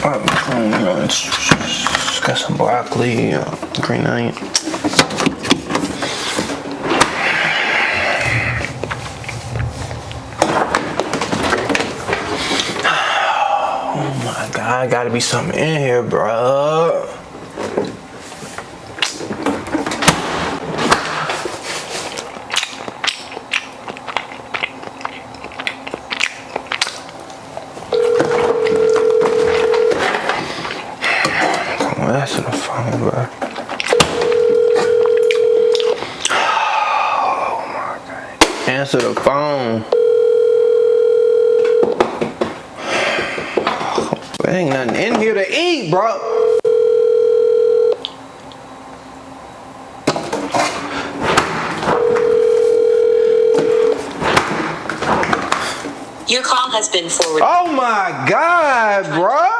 It's got some broccoli, green onion. Oh my God, gotta be something in here, bro. Answer the phone, bro. Oh my God. Answer the phone. There ain't nothing in here to eat, bro. Your call has been forwarded. Oh my God, bro.